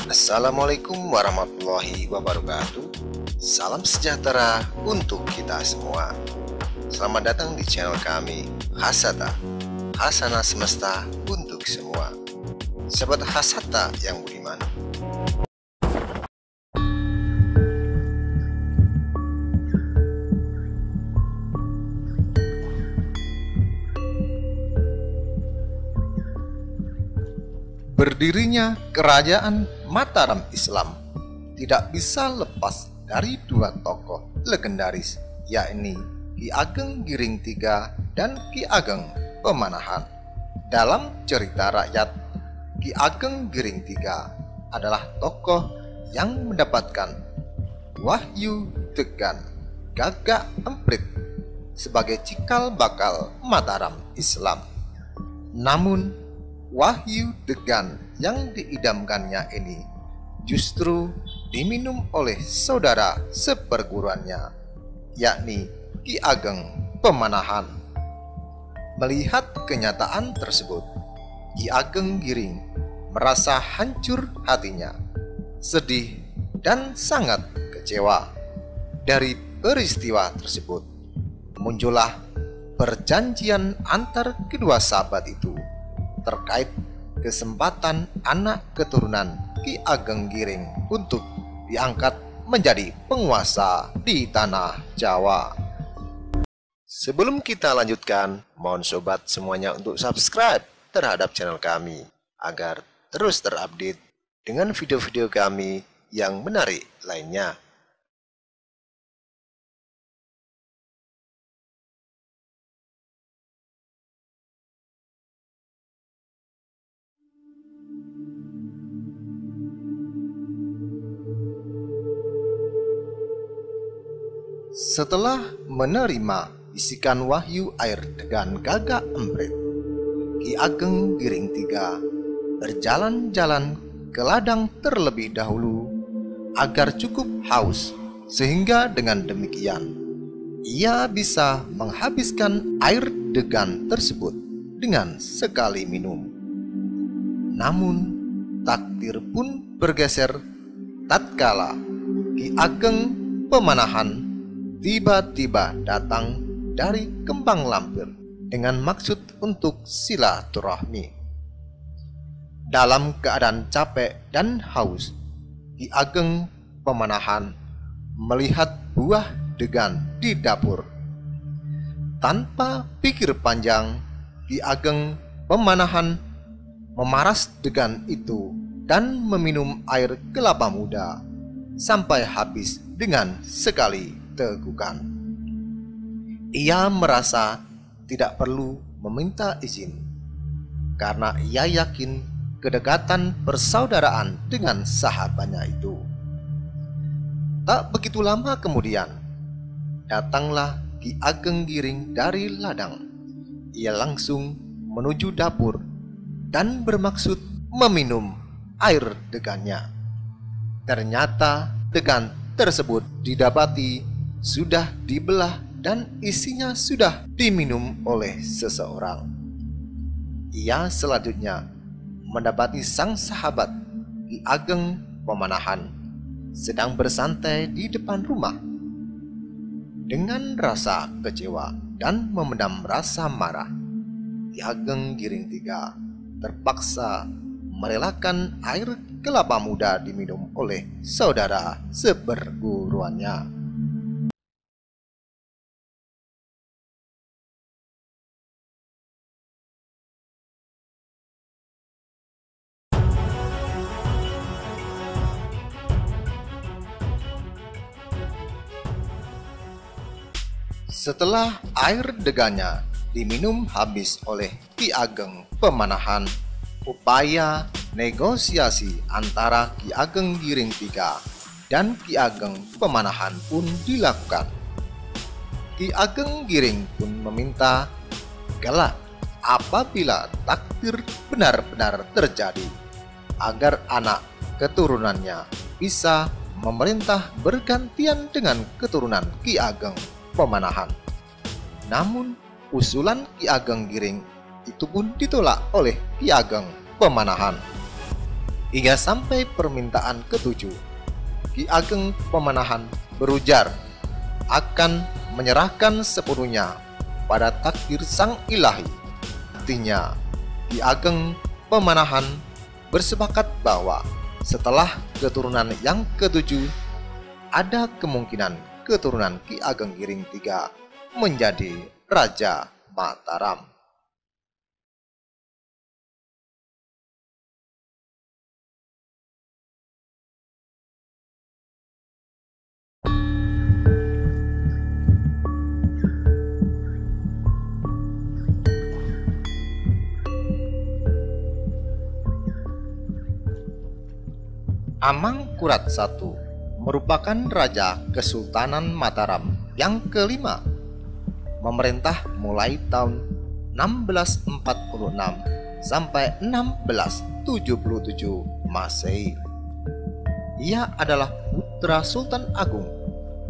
Assalamualaikum warahmatullahi wabarakatuh. Salam sejahtera untuk kita semua. Selamat datang di channel kami, Hasata, Hasanah Semesta untuk semua. Sahabat Hasata yang budiman, berdirinya Kerajaan Mataram Islam tidak bisa lepas dari dua tokoh legendaris, yakni Ki Ageng Giring III dan Ki Ageng Pemanahan. Dalam cerita rakyat, Ki Ageng Giring III adalah tokoh yang mendapatkan wahyu Degan Gagak Emprit sebagai cikal bakal Mataram Islam. Namun wahyu Degan yang diidamkannya ini justru diminum oleh saudara seperguruannya, yakni Ki Ageng Pemanahan. Melihat kenyataan tersebut, Ki Ageng Giring merasa hancur hatinya, sedih dan sangat kecewa. Dari peristiwa tersebut muncullah perjanjian antar kedua sahabat itu terkait kesempatan anak keturunan Ki Ageng Giring untuk diangkat menjadi penguasa di tanah Jawa. Sebelum kita lanjutkan, mohon sobat semuanya untuk subscribe terhadap channel kami agar terus terupdate dengan video-video kami yang menarik lainnya. Setelah menerima bisikan wahyu air Degan Gagak Emprit, Ki Ageng Giring III berjalan-jalan ke ladang terlebih dahulu agar cukup haus, sehingga dengan demikian ia bisa menghabiskan air degan tersebut dengan sekali minum. Namun takdir pun bergeser tatkala Ki Ageng Pemanahan tiba-tiba datang dari Kembang Lampir dengan maksud untuk silaturahmi. Dalam keadaan capek dan haus, Ki Ageng Pemanahan melihat buah degan di dapur. Tanpa pikir panjang, Ki Ageng Pemanahan memaras degan itu dan meminum air kelapa muda sampai habis dengan sekali tegukan. Ia merasa tidak perlu meminta izin karena ia yakin kedekatan persaudaraan dengan sahabatnya itu. Tak begitu lama kemudian, datanglah Ki Ageng Giring dari ladang. Ia langsung menuju dapur dan bermaksud meminum air degannya. Ternyata degan tersebut didapati sudah dibelah dan isinya sudah diminum oleh seseorang. Ia selanjutnya mendapati sang sahabat Ki Ageng Pemanahan sedang bersantai di depan rumah. Dengan rasa kecewa dan memendam rasa marah, Ki Ageng Giring III terpaksa merelakan air kelapa muda diminum oleh saudara seperguruannya. Setelah air degannya diminum habis oleh Ki Ageng Pemanahan, upaya negosiasi antara Ki Ageng Giring III dan Ki Ageng Pemanahan pun dilakukan. Ki Ageng Giring pun meminta kelak apabila takdir benar-benar terjadi, agar anak keturunannya bisa memerintah bergantian dengan keturunan Ki Ageng Pemanahan. Namun usulan Ki Ageng Giring itu pun ditolak oleh Ki Ageng Pemanahan. Hingga sampai permintaan ketujuh, Ki Ageng Pemenahan berujar akan menyerahkan sepenuhnya pada takdir Sang Ilahi. Artinya, Ki Ageng Pemenahan bersepakat bahwa setelah keturunan yang ketujuh, ada kemungkinan keturunan Ki Ageng Giring III menjadi Raja Mataram. Amangkurat I merupakan Raja Kesultanan Mataram yang kelima, memerintah mulai tahun 1646 sampai 1677 Masehi. Ia adalah putra Sultan Agung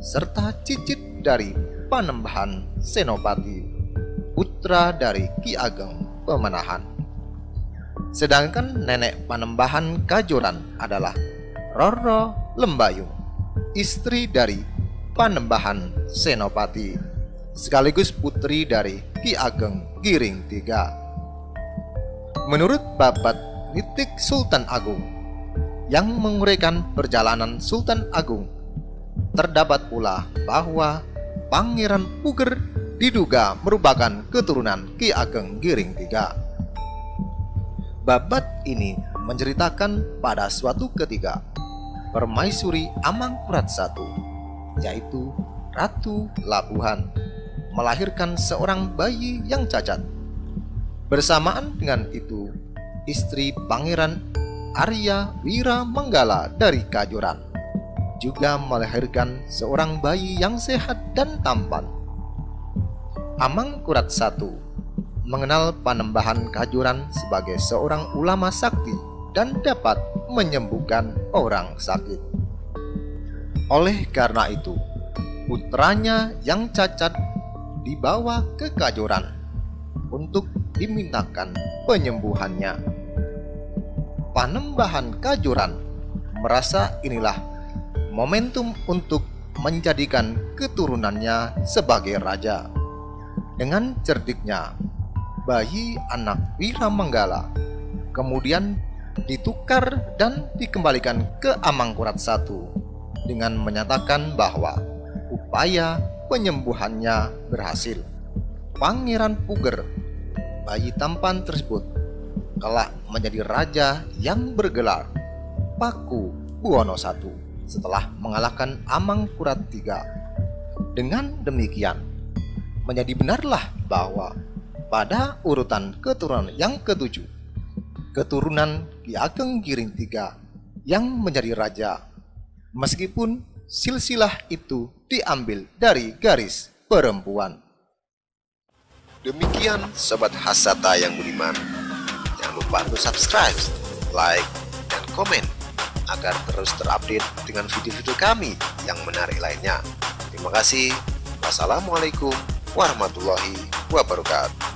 serta cicit dari Panembahan Senopati, putra dari Ki Ageng Pemenahan. Sedangkan nenek Panembahan Kajoran adalah Roro Lembayung, istri dari Panembahan Senopati, sekaligus putri dari Ki Ageng Giring III. Menurut Babat Nitik Sultan Agung yang menguraikan perjalanan Sultan Agung, terdapat pula bahwa Pangeran Puger diduga merupakan keturunan Ki Ageng Giring III. Babat ini menceritakan pada suatu ketika Permaisuri Amangkurat I, yaitu Ratu Labuhan, melahirkan seorang bayi yang cacat. Bersamaan dengan itu, istri Pangeran Arya Wiramanggala dari Kajoran juga melahirkan seorang bayi yang sehat dan tampan. Amangkurat I mengenal Panembahan Kajoran sebagai seorang ulama sakti dan dapat menyembuhkan orang sakit. Oleh karena itu, putranya yang cacat dibawa ke Kajoran untuk dimintakan penyembuhannya. Panembahan Kajoran merasa inilah momentum untuk menjadikan keturunannya sebagai raja. Dengan cerdiknya, bayi anak Wiramanggala kemudian ditukar dan dikembalikan ke Amangkurat I dengan menyatakan bahwa upaya penyembuhannya berhasil. Pangeran Puger, bayi tampan tersebut, kelak menjadi raja yang bergelar Paku Buwono I setelah mengalahkan Amangkurat III. Dengan demikian, menjadi benarlah bahwa pada urutan keturunan yang ketujuh, keturunan Ki Ageng Giring III yang menjadi raja, meskipun silsilah itu diambil dari garis perempuan. Demikian Sobat Hasata yang budiman, jangan lupa untuk subscribe, like, dan komen agar terus terupdate dengan video-video kami yang menarik lainnya. Terima kasih. Wassalamualaikum warahmatullahi wabarakatuh.